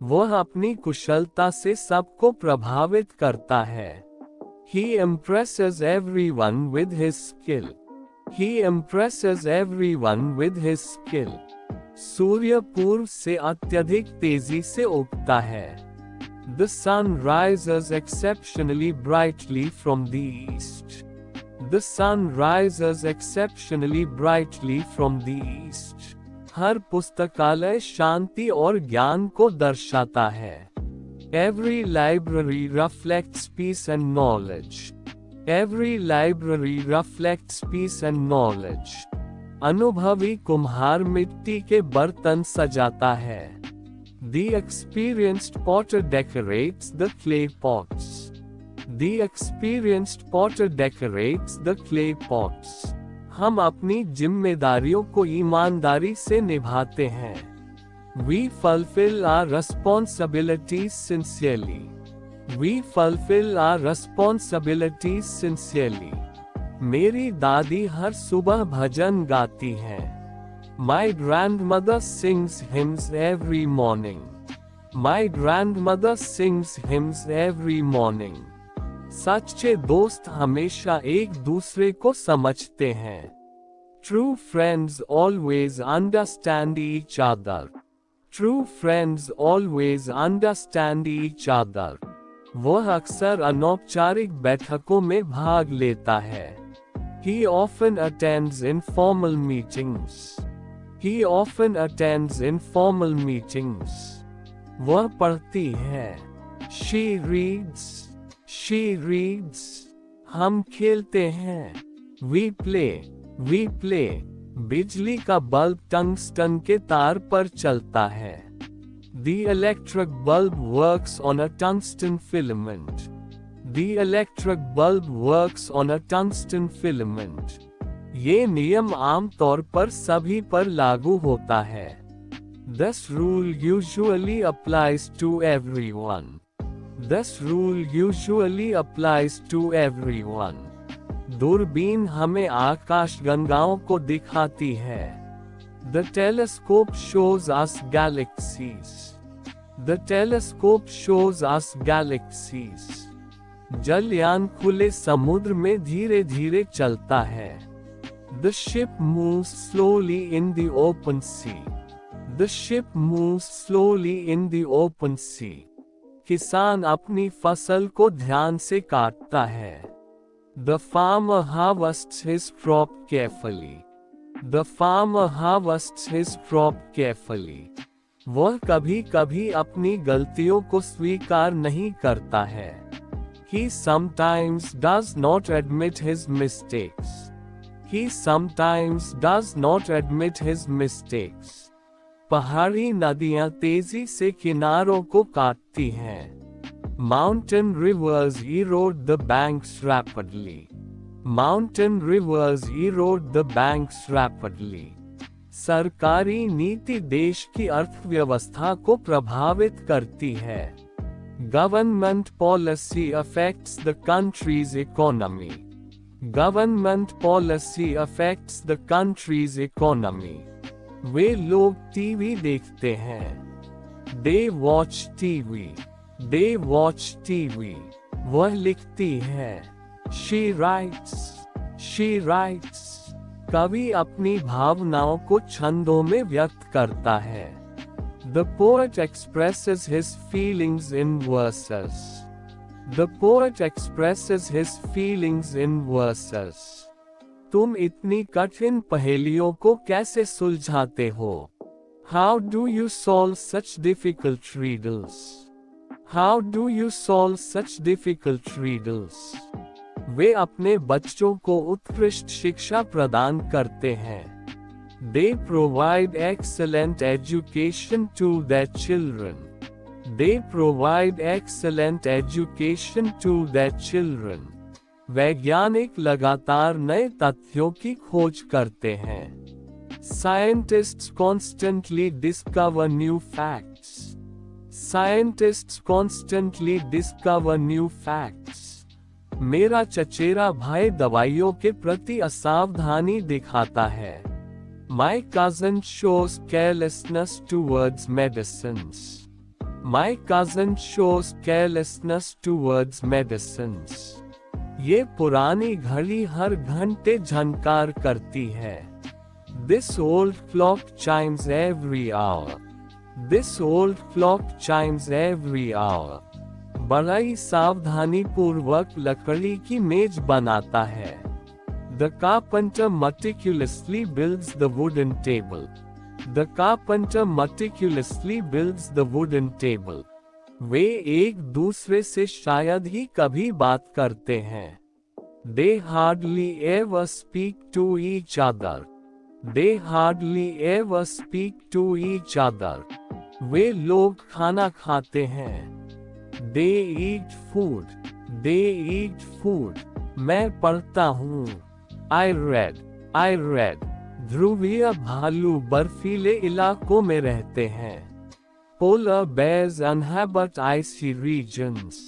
वह अपनी कुशलता से सबको प्रभावित करता है। He impresses everyone with his skill. He impresses everyone with his skill. सूर्य पूर्व से अत्यधिक तेजी से उगता है। The sun rises exceptionally brightly from the east. The sun rises exceptionally brightly from the east. हर पुस्तकालय शांति और ज्ञान को दर्शाता है। Every library reflects peace and knowledge. Every library reflects peace and knowledge. अनुभवी कुम्हार मिट्टी के बर्तन सजाता है। The experienced potter decorates the clay pots. The experienced potter decorates the clay pots. हम अपनी जिम्मेदारियों को ईमानदारी से निभाते हैं। We fulfill our responsibilities sincerely. We fulfill our responsibilities sincerely. मेरी दादी हर सुबह भजन गाती हैं। My grandmother sings hymns every morning. My grandmother sings hymns every morning. सच्चे दोस्त हमेशा एक दूसरे को समझते हैं। True friends always understand each other. True friends always understand each other. वह अक्सर अनौपचारिक बैठकों में भाग लेता है। He often attends informal meetings. He often attends informal meetings. वह पढ़ती है। She reads. She reads. हम खेलते हैं। We play. We play. बिजली का बल्ब टंगस्टन के तार पर चलता है। The electric bulb works on a tungsten filament. The electric bulb works on a tungsten filament. ये नियम आमतौर पर सभी पर लागू होता है। This rule usually applies to everyone. This rule usually applies to everyone. दूरबीन हमें आकाशगंगाओं को दिखाती है। The telescope shows us galaxies. The telescope shows us galaxies. जलयान खुले समुद्र में धीरे धीरे चलता है। The ship moves slowly in the open sea. The ship moves slowly in the open sea. किसान अपनी फसल को ध्यान से काटता है। The farmer harvests his crop carefully. The farmer harvests his crop carefully. वह कभी कभी अपनी गलतियों को स्वीकार नहीं करता है। He sometimes does not admit his mistakes. He sometimes does not admit his mistakes. पहाड़ी नदियां तेजी से किनारों को काटती हैं। Mountain rivers erode the banks rapidly. Mountain rivers erode the banks rapidly. सरकारी नीति देश की अर्थव्यवस्था को प्रभावित करती है। Government policy affects the country's economy. Government policy affects the country's economy. वे लोग टीवी देखते हैं। They watch TV. They watch TV. वह लिखती है। She writes. She writes. कवि अपनी भावनाओं को छंदों में व्यक्त करता है। The poet expresses his feelings in verses. The poet expresses his feelings in verses. तुम इतनी कठिन पहेलियों को कैसे सुलझाते हो? How do you solve such difficult riddles? How do you solve such difficult riddles? वे अपने बच्चों को उत्कृष्ट शिक्षा प्रदान करते हैं। They provide excellent education to their children. They provide excellent education to their children. वैज्ञानिक लगातार नए तथ्यों की खोज करते हैं। Scientists constantly discover new facts. Scientists constantly discover new facts. मेरा चचेरा भाई दवाइयों के प्रति असावधानी दिखाता है। My cousin shows carelessness towards medicines. My cousin shows carelessness towards medicines. ये पुरानी घड़ी हर घंटे झनकार करती है. This old clock chimes every hour. This old clock chimes every hour. बड़ी सावधानी पूर्वक लकड़ी की मेज बनाता है. The carpenter meticulously builds the wooden table. The carpenter meticulously builds the wooden table. वे एक दूसरे से शायद ही कभी बात करते हैं. They hardly ever speak to each other. They hardly ever speak to each other. वे लोग खाना खाते हैं. They eat food. They eat food. मैं पढ़ता हूँ. I read. ध्रुवीय भालू बर्फीले इलाकों में रहते हैं. Polar bears inhabit icy regions.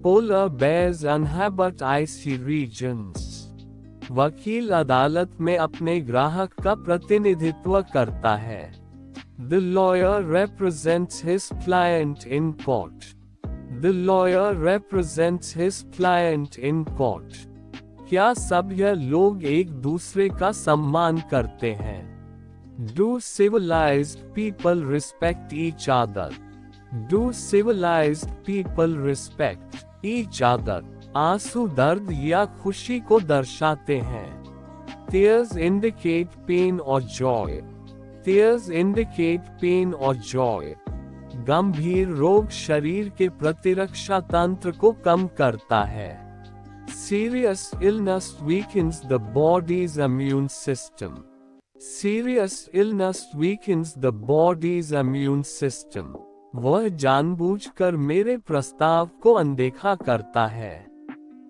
Polar bears inhabit icy regions. वकील अदालत में अपने ग्राहक का प्रतिनिधित्व करता है. The lawyer represents his client in court. The lawyer represents his client in court. क्या सभ्य लोग एक दूसरे का सम्मान करते हैं? Do civilized people respect each other? Do civilized people respect each other? आंसू दर्द या खुशी को दर्शाते हैं. Tears indicate pain or joy. Tears indicate pain or joy. गंभीर रोग शरीर के प्रतिरक्षा तंत्र को कम करता है. Serious illness weakens the body's immune system. Serious illness weakens the body's immune system. वह जानबूझकर मेरे प्रस्ताव को अनदेखा करता है.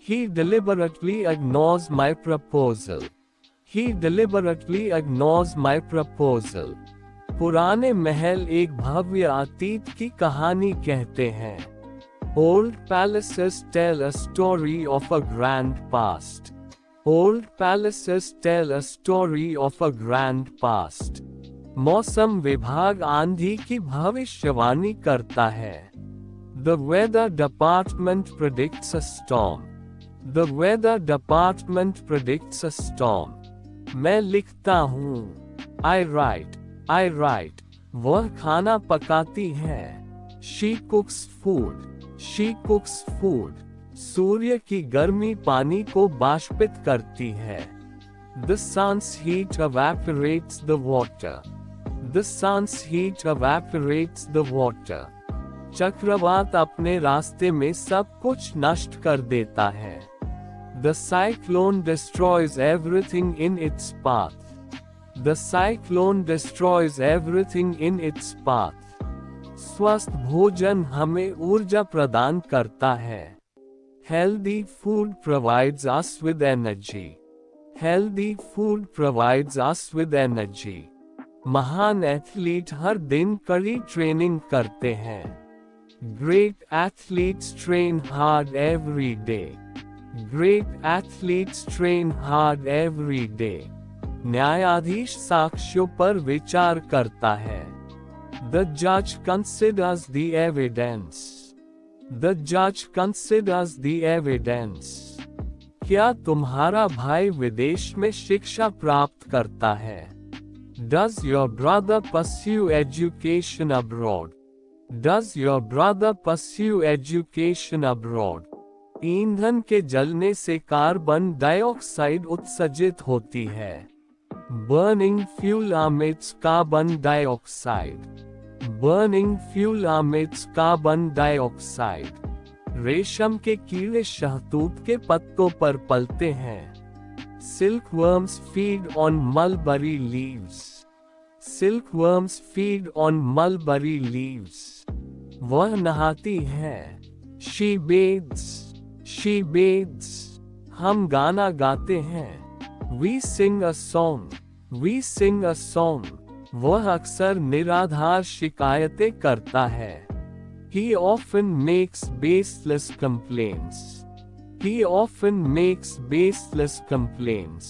He deliberately ignores my proposal. He deliberately ignores my proposal. पुराने महल एक भव्य अतीत की कहानी कहते हैं. Old palaces tell a story of a grand past. Old palaces tell a story of a grand past. मौसम विभाग आंधी की भविष्यवाणी करता है. The weather department predicts a storm. The weather department predicts a storm. मैं लिखता हूँ. I write. वह खाना पकाती है. She cooks food. She cooks food. सूर्य की गर्मी पानी को बाष्पित करती है. The sun's heat evaporates the water. The sun's heat evaporates the water. चक्रवात अपने रास्ते में सब कुछ नष्ट कर देता है. The cyclone destroys everything in its path. The cyclone destroys everything in its path. स्वस्थ भोजन हमें ऊर्जा प्रदान करता है. Healthy food provides us with energy. Healthy food provides us with energy. महान एथलीट हर दिन कड़ी ट्रेनिंग करते हैं. Great athletes train hard every day. Great athletes train hard every day. न्यायाधीश साक्ष्यों पर विचार करता है. The judge considers the evidence. The judge considers the evidence. क्या तुम्हारा भाई विदेश में शिक्षा प्राप्त करता है? Does your brother pursue education abroad? Does your brother pursue education abroad? ईंधन के जलने से कार्बन डाइऑक्साइड उत्सर्जित होती है. Burning fuel emits carbon dioxide. Burning fuel emits carbon dioxide. रेशम के कीड़े शहतूत के पत्तों पर पलते हैं. Silkworms feed on mulberry leaves. Silkworms feed on mulberry leaves. वह नहाती है. She bathes. She bathes. हम गाना गाते हैं. We sing a song. We sing a song. वह अक्सर निराधार शिकायतें करता है. He often makes baseless complaints. He often makes baseless complaints.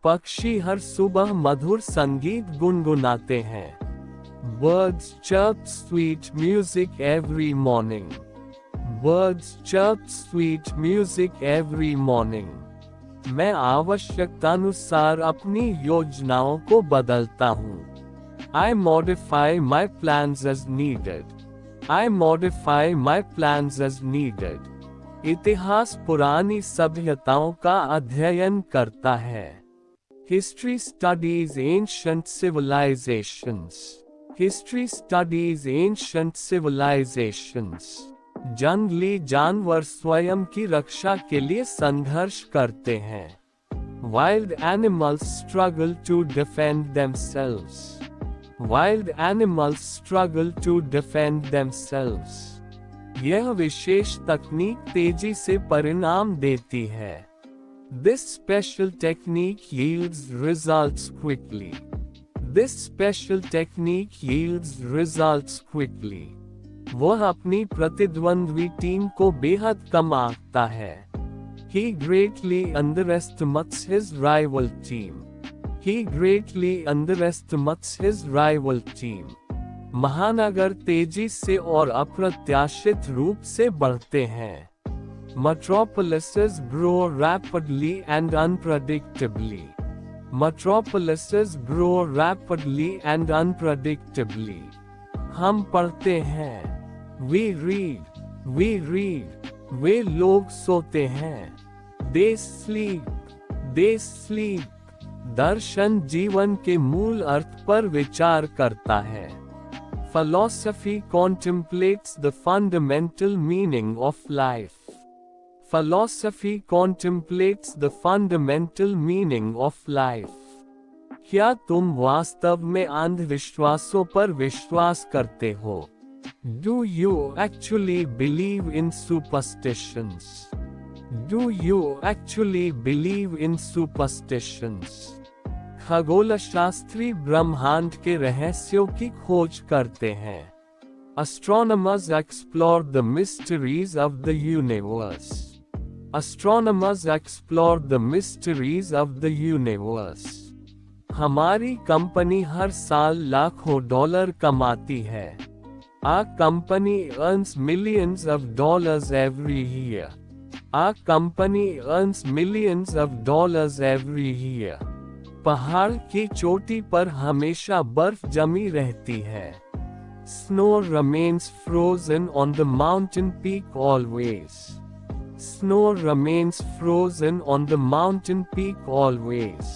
पक्षी हर सुबह मधुर संगीत गुनगुनाते हैं. Birds chirp sweet music every morning. Birds chirp sweet music every morning. मैं आवश्यकतानुसार अपनी योजनाओं को बदलता हूँ. I modify my plans as needed. I modify my plans as needed. इतिहास पुरानी सभ्यताओं का अध्ययन करता है. History studies ancient civilizations. History studies ancient civilizations. जंगली जानवर स्वयं की रक्षा के लिए संघर्ष करते हैं. Wild animals struggle to defend themselves. Wild animals struggle to defend themselves. यह विशेष तकनीक तेजी से परिणाम देती है. This special technique yields results quickly. This special technique yields results quickly. वह अपनी प्रतिद्वंद्वी टीम को बेहद कम आंकता है. He greatly underestimates his rival team. He greatly underestimates his rival team. महानगर तेजी से और अप्रत्याशित रूप से बढ़ते हैं. Metropolises grow rapidly and unpredictably. Metropolises grow rapidly and unpredictably. हम पढ़ते हैं. We read. We read. वे लोग सोते हैं. They sleep. They sleep. दर्शन जीवन के मूल अर्थ पर विचार करता है. Philosophy contemplates the fundamental meaning of life. Philosophy contemplates the fundamental meaning of life. क्या तुम वास्तव में अंधविश्वासों पर विश्वास करते हो? Do you actually believe in superstitions? Do you actually believe in superstitions? खगोलशास्त्री ब्रह्मांड के रहस्यों की खोज करते हैं. Astronomers explore the mysteries of the universe. Astronomers explore the mysteries of the universe. हमारी कंपनी हर साल लाखों डॉलर कमाती है. Our company earns millions of dollars every year. Our company earns millions of dollars every year. पहाड़ की चोटी पर हमेशा बर्फ जमी रहती है. Snow remains frozen on the mountain peak always. Snow remains frozen on the mountain peak always.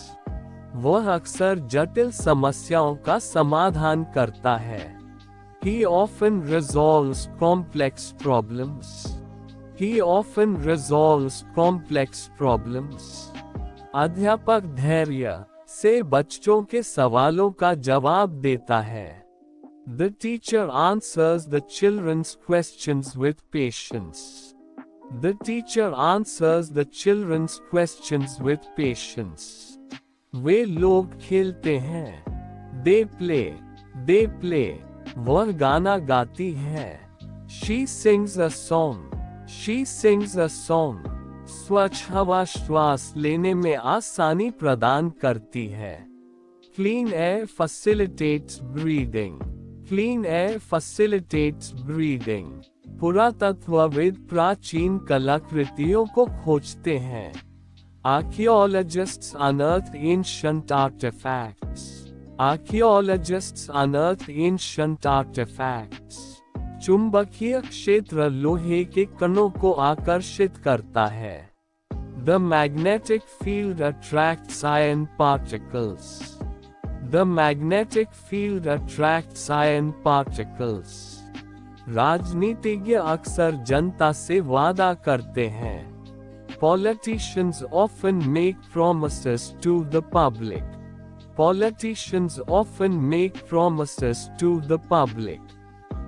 वह अक्सर जटिल समस्याओं का समाधान करता है. He often resolves complex problems. He often resolves complex problems. अध्यापक धैर्य से बच्चों के सवालों का जवाब देता है. The teacher answers the children's questions with patience. The teacher answers the children's questions with patience. वे लोग खेलते हैं. They play. They play. वह गाना गाती है. She sings a song. She sings a song. स्वच्छ हवा श्वास लेने में आसानी प्रदान करती है. Clean air facilitates breathing. Clean air facilitates breathing. पुरातत्वविद प्राचीन कलाकृतियों को खोजते हैं. Archaeologists unearth ancient artifacts. Archaeologists unearth ancient artifacts. चुंबकीय क्षेत्र लोहे के कणों को आकर्षित करता है. The magnetic field attracts iron particles. The magnetic field attracts iron particles. राजनीतिज्ञ अक्सर जनता से वादा करते हैं. Politicians often make promises to the public. Politicians often make promises to the public.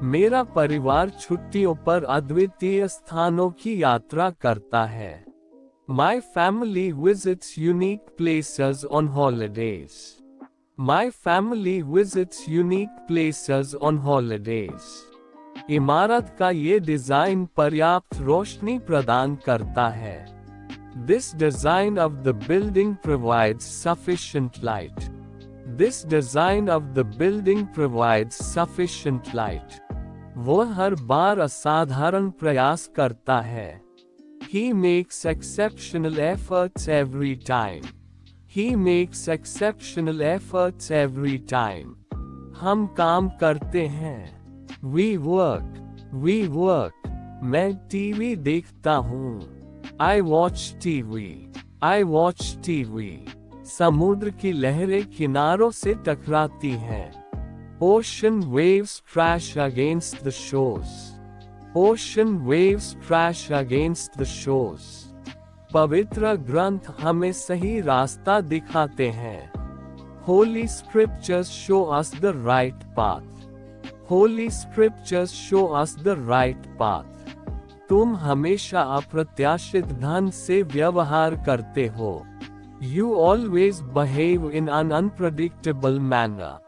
मेरा परिवार छुट्टियों पर अद्वितीय स्थानों की यात्रा करता है. My family visits unique places on holidays. My family visits unique places on holidays. इमारत का ये डिजाइन पर्याप्त रोशनी प्रदान करता है. This design of the building provides sufficient light. This design of the building provides sufficient light. वो हर बार असाधारण प्रयास करता है. He makes exceptional efforts every time. He makes exceptional efforts every time. हम काम करते हैं. We work. We work. मैं टीवी देखता हूँ. I watch TV. I watch TV. समुद्र की लहरें किनारों से टकराती हैं. Ocean waves crash against the shores. Ocean waves crash against the shores. पवित्र ग्रंथ हमें सही रास्ता दिखाते हैं. Holy scriptures show us the right path. Holy scriptures show us the right path. तुम हमेशा अप्रत्याशित ढंग से व्यवहार करते हो. You always behave in an unpredictable manner.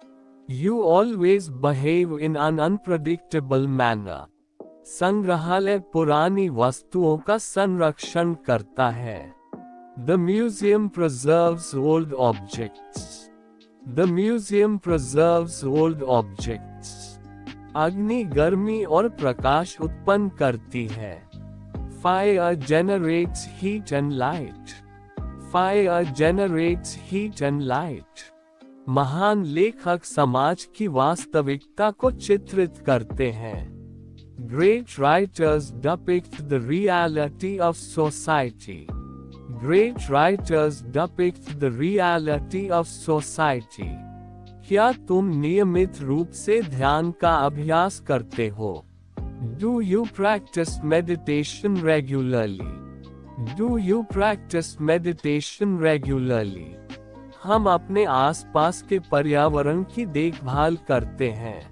You always behave in an unpredictable manner. संग्रहालय पुरानी वस्तुओं का संरक्षण करता है. The museum preserves old objects. The museum preserves old objects. अग्नि गर्मी और प्रकाश उत्पन्न करती है. Fire generates heat and light. Fire generates heat and light. महान लेखक समाज की वास्तविकता को चित्रित करते हैं. Great writers depict the reality of society. Great writers depict the reality of society. क्या तुम नियमित रूप से ध्यान का अभ्यास करते हो? Do you practice meditation regularly? Do you practice meditation regularly? हम अपने आसपास के पर्यावरण की देखभाल करते हैं.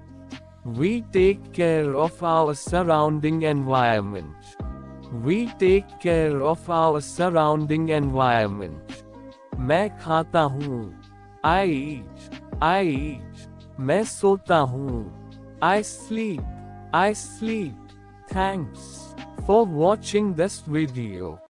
We take care of our surrounding environment. We take care of our surrounding environment. मैं खाता हूँ. I eat. I eat. मैं सोता हूँ. I sleep. I sleep. Thanks for watching this video.